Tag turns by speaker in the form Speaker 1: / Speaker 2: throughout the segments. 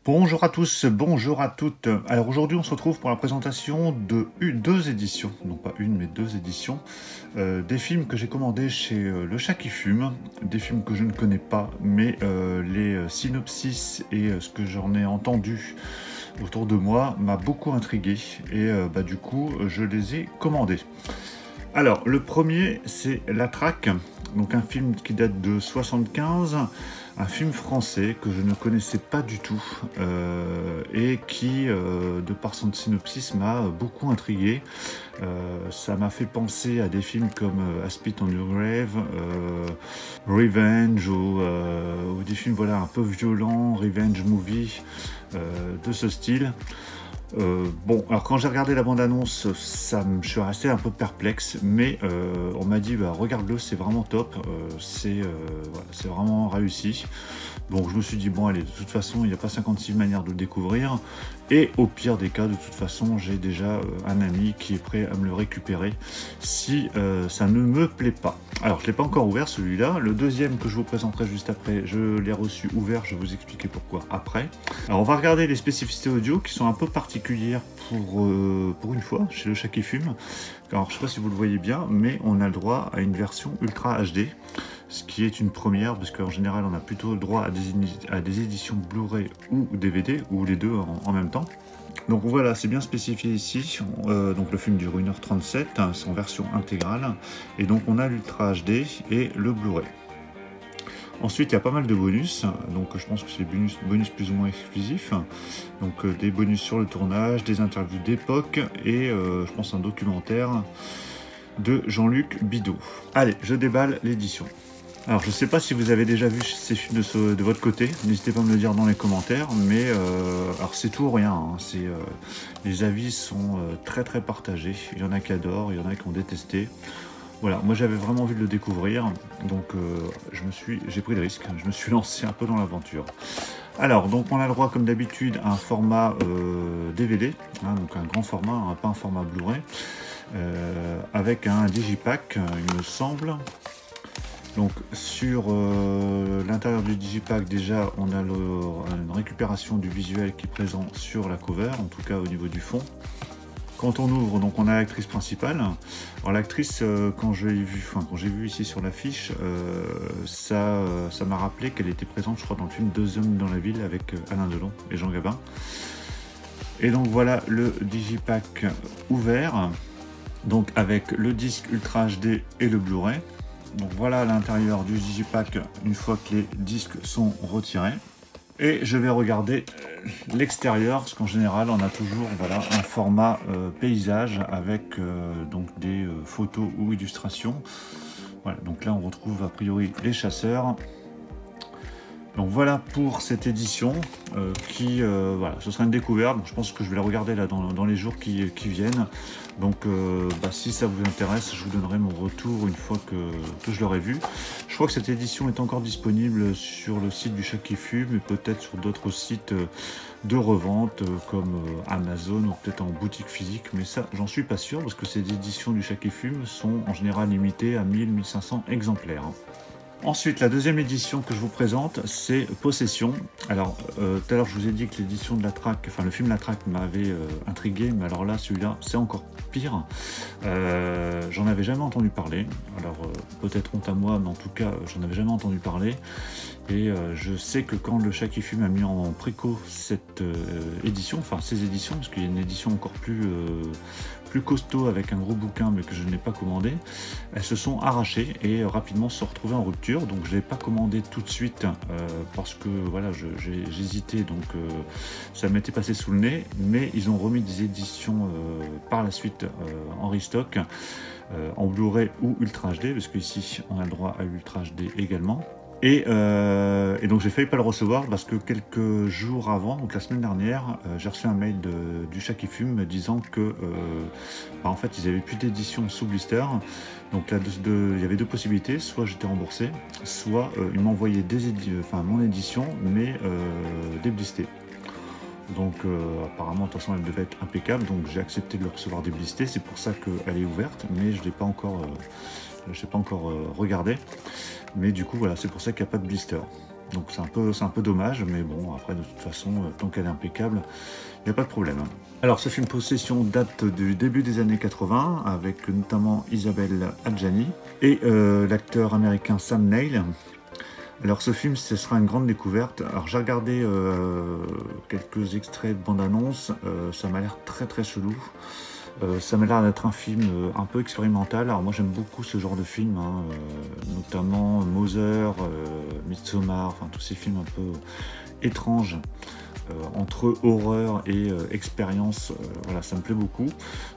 Speaker 1: Bonjour à tous, bonjour à toutes. Alors aujourd'hui on se retrouve pour la présentation de deux éditions, non pas une mais deux éditions, des films que j'ai commandés chez Le Chat qui Fume, des films que je ne connais pas, mais les synopsis et ce que j'en ai entendu autour de moi m'a beaucoup intrigué et du coup je les ai commandés. Alors le premier c'est La Traque, donc un film qui date de 75, un film français que je ne connaissais pas du tout et qui, de par son synopsis, m'a beaucoup intrigué. Ça m'a fait penser à des films comme A Spit on Your Grave, Revenge ou des films voilà, un peu violents, Revenge Movie de ce style. Bon, alors quand j'ai regardé la bande-annonce, je suis resté un peu perplexe, mais on m'a dit regarde-le, c'est vraiment top, voilà, c'est vraiment réussi. Donc je me suis dit bon allez, de toute façon il n'y a pas 56 manières de le découvrir, et au pire des cas, de toute façon j'ai déjà un ami qui est prêt à me le récupérer si ça ne me plaît pas. Alors je ne l'ai pas encore ouvert celui-là, le deuxième que je vous présenterai juste après, je l'ai reçu ouvert, je vais vous expliquer pourquoi après. Alors on va regarder les spécificités audio qui sont un peu particulières pour une fois chez Le Chat qui Fume. Alors je ne sais pas si vous le voyez bien, mais on a le droit à une version Ultra HD, ce qui est une première parce qu'en général on a plutôt le droit à des éditions Blu-ray ou DVD, ou les deux en même temps. Donc voilà, c'est bien spécifié ici. Donc le film dure 1h37, c'est en version intégrale, et donc on a l'Ultra HD et le Blu-ray. Ensuite, il y a pas mal de bonus, donc je pense que c'est des bonus plus ou moins exclusifs. Donc des bonus sur le tournage, des interviews d'époque et je pense un documentaire de Jean-Luc Bidault. Allez, je déballe l'édition. Alors je ne sais pas si vous avez déjà vu ces films de votre côté, n'hésitez pas à me le dire dans les commentaires, mais alors c'est tout ou rien, hein, les avis sont très très partagés, il y en a qui adorent, il y en a qui ont détesté. Voilà, moi j'avais vraiment envie de le découvrir, donc j'ai pris le risque, je me suis lancé un peu dans l'aventure. Alors, donc on a le droit comme d'habitude à un format DVD, hein, donc un grand format, hein, pas un format Blu-ray, avec un digipack, il me semble. Donc sur l'intérieur du digipack, déjà on a une récupération du visuel qui est présent sur la cover, en tout cas au niveau du fond. Quand on ouvre, donc on a l'actrice principale. Alors l'actrice, quand j'ai vu ici sur l'affiche, ça m'a rappelé qu'elle était présente, je crois, dans le film Deux hommes dans la ville avec Alain Delon et Jean Gabin. Et donc voilà le digipack ouvert, donc avec le disque Ultra HD et le Blu-ray. Donc voilà l'intérieur du digipack une fois que les disques sont retirés. Et je vais regarder l'extérieur, parce qu'en général on a toujours voilà, un format paysage avec donc des photos ou illustrations. Voilà, donc là on retrouve a priori les chasseurs. Donc voilà pour cette édition voilà, ce sera une découverte, donc je pense que je vais la regarder là dans les jours qui viennent. Donc si ça vous intéresse, je vous donnerai mon retour une fois que je l'aurai vu. Je crois que cette édition est encore disponible sur le site du Chat qui Fume, et peut-être sur d'autres sites de revente comme Amazon, ou peut-être en boutique physique, mais ça j'en suis pas sûr, parce que ces éditions du Chat qui Fume sont en général limitées à 1000-1500 exemplaires. Ensuite, la deuxième édition que je vous présente, c'est Possession. Alors, tout à l'heure, je vous ai dit que l'édition de La Traque, enfin le film La Traque m'avait intrigué, mais alors là, celui-là, c'est encore pire. J'en avais jamais entendu parler. Alors, peut-être honte à moi, mais en tout cas, j'en avais jamais entendu parler. Et je sais que quand Le Chat qui Fume a mis en préco cette édition, enfin ces éditions, parce qu'il y a une édition encore plus costaud avec un gros bouquin mais que je n'ai pas commandé, elles se sont arrachées et rapidement se sont retrouvées en rupture. Donc je ne l'ai pas commandé tout de suite parce que voilà, j'hésitais, donc ça m'était passé sous le nez, mais ils ont remis des éditions par la suite en restock, en Blu-ray ou Ultra HD, parce qu'ici on a le droit à Ultra HD également. Et donc j'ai failli pas le recevoir parce que quelques jours avant, donc la semaine dernière, j'ai reçu un mail du Chat qui Fume me disant que en fait ils avaient plus d'édition sous blister. Donc là, il y avait deux possibilités, soit j'étais remboursé, soit ils m'envoyaient mon édition mais déblistée. Donc apparemment de toute façon elle devait être impeccable, donc j'ai accepté de le recevoir déblistée. C'est pour ça qu'elle est ouverte, mais je l'ai pas encore regardé. Mais du coup voilà, c'est pour ça qu'il n'y a pas de blister. Donc c'est un peu dommage, mais bon, après de toute façon, tant qu'elle est impeccable, il n'y a pas de problème. Alors ce film Possession date du début des années 80, avec notamment Isabelle Adjani et l'acteur américain Sam Neill. Alors ce film, ce sera une grande découverte. Alors j'ai regardé quelques extraits de bande-annonce, ça m'a l'air très très chelou. Ça m'a l'air d'être un film un peu expérimental. Alors moi j'aime beaucoup ce genre de film, hein, notamment Mother, Midsommar, enfin tous ces films un peu étranges, entre horreur et expérience, voilà, ça me plaît beaucoup.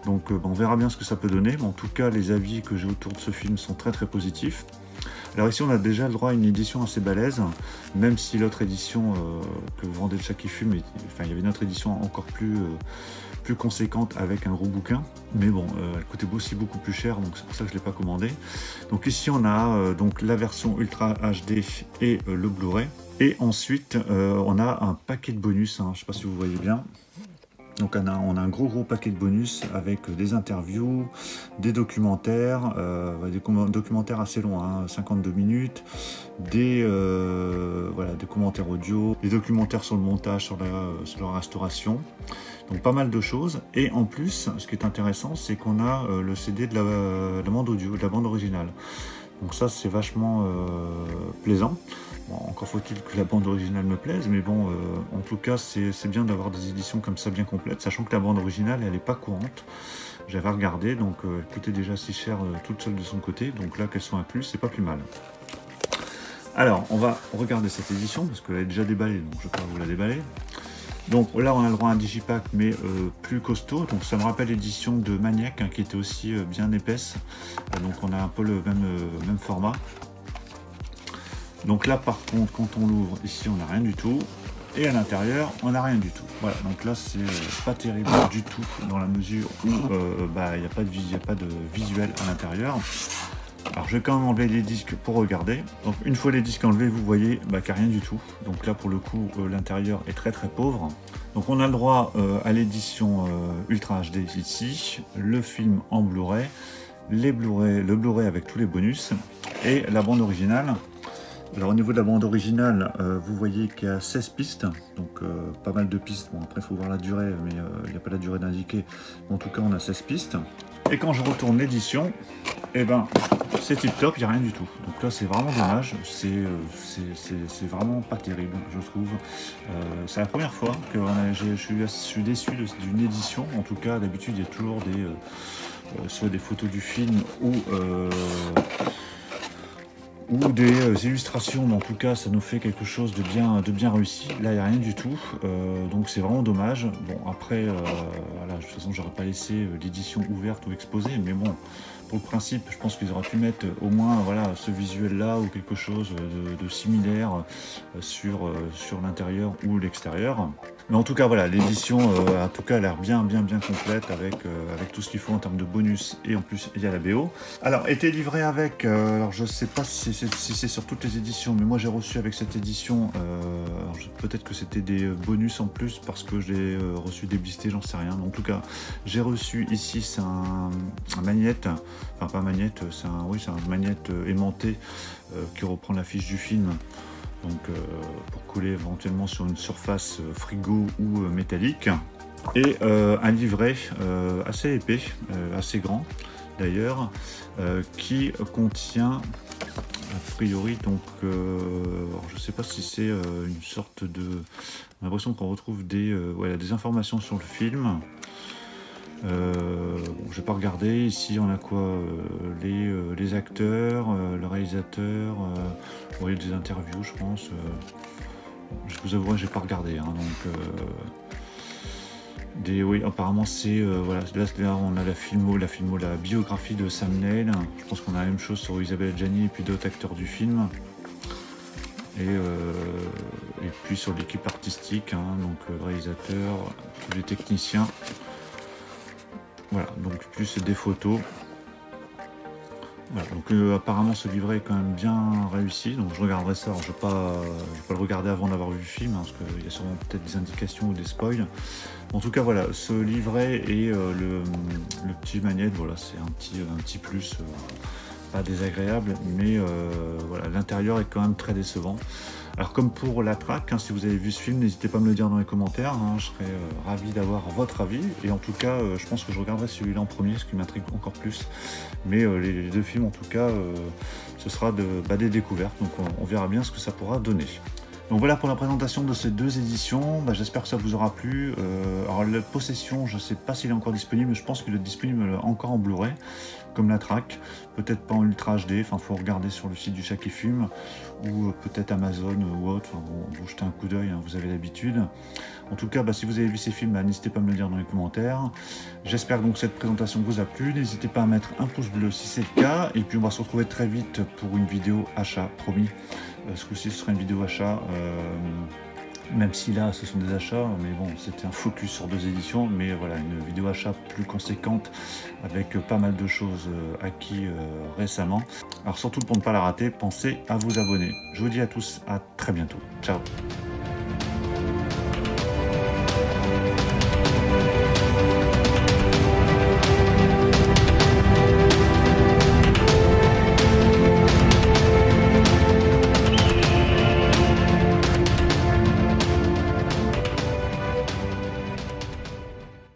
Speaker 1: Donc on verra bien ce que ça peut donner, mais en tout cas les avis que j'ai autour de ce film sont très très positifs. Alors ici on a déjà le droit à une édition assez balèze, même si l'autre édition que vendait le Chat qui fume, enfin il y avait une autre édition encore plus conséquente avec un gros bouquin, mais bon, elle coûtait aussi beaucoup plus cher, donc c'est pour ça que je ne l'ai pas commandé. Donc ici on a donc la version Ultra HD et le Blu-ray, et ensuite on a un paquet de bonus, hein, je ne sais pas si vous voyez bien. Donc on a un gros paquet de bonus avec des interviews, des documentaires, documentaires assez longs, hein, 52 minutes, voilà, des commentaires audio, des documentaires sur le montage, sur la restauration. Donc pas mal de choses. Et en plus, ce qui est intéressant, c'est qu'on a le CD de la bande audio, de la bande originale. Donc ça, c'est vachement plaisant. Bon, encore faut-il que la bande originale me plaise, mais bon, en tout cas, c'est bien d'avoir des éditions comme ça bien complètes, sachant que la bande originale, elle n'est pas courante. J'avais regardé, donc elle coûtait déjà si cher toute seule de son côté, donc là qu'elles sont incluses, c'est pas plus mal. Alors, on va regarder cette édition, parce qu'elle est déjà déballée, donc je ne vais pas vous la déballer. Donc là, on a le droit à un digipack, mais plus costaud. Donc ça me rappelle l'édition de Maniac, hein, qui était aussi bien épaisse. Donc on a un peu le même format. Donc là, par contre, quand on l'ouvre, ici, on n'a rien du tout. Et à l'intérieur, on n'a rien du tout. Voilà, donc là, c'est pas terrible du tout, dans la mesure où il n'y a pas de visuel à l'intérieur. Alors je vais quand même enlever les disques pour regarder. Donc une fois les disques enlevés, vous voyez qu'il n'y a rien du tout. Donc là pour le coup l'intérieur est très très pauvre. Donc on a le droit à l'édition Ultra HD ici, le film en Blu-ray, le Blu-ray avec tous les bonus et la bande originale. Alors au niveau de la bande originale, vous voyez qu'il y a 16 pistes, donc pas mal de pistes. Bon après il faut voir la durée, mais il n'y a pas la durée indiquée. En tout cas on a 16 pistes. Et quand je retourne l'édition, eh ben c'est tip top, il n'y a rien du tout. Donc là c'est vraiment dommage, c'est vraiment pas terrible je trouve. C'est la première fois que je suis déçu d'une édition. En tout cas d'habitude il y a toujours soit des photos du film ou des illustrations, mais en tout cas ça nous fait quelque chose de bien réussi. Là il n'y a rien du tout, donc c'est vraiment dommage. Bon après, voilà, de toute façon j'aurais pas laissé l'édition ouverte ou exposée, mais bon, pour le principe je pense qu'ils auraient pu mettre au moins voilà, ce visuel là ou quelque chose de similaire sur l'intérieur ou l'extérieur. Mais en tout cas voilà, l'édition en tout cas a l'air bien complète avec tout ce qu'il faut en termes de bonus, et en plus il y a la BO. Alors était livré avec, alors je sais pas si c'est sur toutes les éditions, mais moi j'ai reçu avec cette édition, peut-être que c'était des bonus en plus parce que j'ai reçu des blisters, j'en sais rien. Mais en tout cas j'ai reçu ici, c'est un magnète, enfin pas un magnète, c'est un magnète aimanté qui reprend l'affiche du film. Donc pour coller éventuellement sur une surface frigo ou métallique, et un livret assez épais, assez grand d'ailleurs, qui contient a priori donc je sais pas si c'est une sorte de, j'ai l'impression qu'on retrouve des informations sur le film. Bon, je vais pas regarder. Ici on a quoi, les acteurs, le réalisateur, vous voyez des interviews je pense. Je vous avouerai, j'ai pas regardé, hein, donc oui, apparemment c'est voilà, là on a la biographie de Sam Neill. Je pense qu'on a la même chose sur Isabelle Adjani et puis d'autres acteurs du film. Et puis sur l'équipe artistique, hein, donc réalisateur, tous les techniciens. Voilà, donc plus des photos. Voilà, donc apparemment ce livret est quand même bien réussi, donc je regarderai ça. Alors, je vais pas le regarder avant d'avoir vu le film, hein, parce qu'il y a sûrement peut-être des indications ou des spoils. En tout cas voilà, ce livret et le petit magnète, voilà, c'est un petit plus pas désagréable, mais voilà, l'intérieur est quand même très décevant. Alors comme pour la traque, hein, si vous avez vu ce film, n'hésitez pas à me le dire dans les commentaires, hein, je serais ravi d'avoir votre avis, et en tout cas je pense que je regarderai celui-là en premier, ce qui m'intrigue encore plus, mais les deux films en tout cas, ce sera des découvertes, donc on verra bien ce que ça pourra donner. Donc voilà pour la présentation de ces deux éditions, j'espère que ça vous aura plu. Alors la Possession, je ne sais pas s'il est encore disponible, mais je pense qu'il est disponible encore en Blu-ray, comme la traque, peut-être pas en Ultra HD, enfin faut regarder sur le site du Chat qui fume, ou peut-être Amazon ou autre, enfin, bon, vous jetez un coup d'œil, hein, vous avez l'habitude. En tout cas, si vous avez vu ces films, n'hésitez pas à me le dire dans les commentaires. J'espère donc que cette présentation vous a plu, n'hésitez pas à mettre un pouce bleu si c'est le cas, et puis on va se retrouver très vite pour une vidéo achat, promis. Ce coup-ci, ce sera une vidéo achat, même si là, ce sont des achats, mais bon, c'était un focus sur deux éditions, mais voilà, une vidéo achat plus conséquente, avec pas mal de choses acquis récemment. Alors surtout, pour ne pas la rater, pensez à vous abonner. Je vous dis à tous, à très bientôt. Ciao!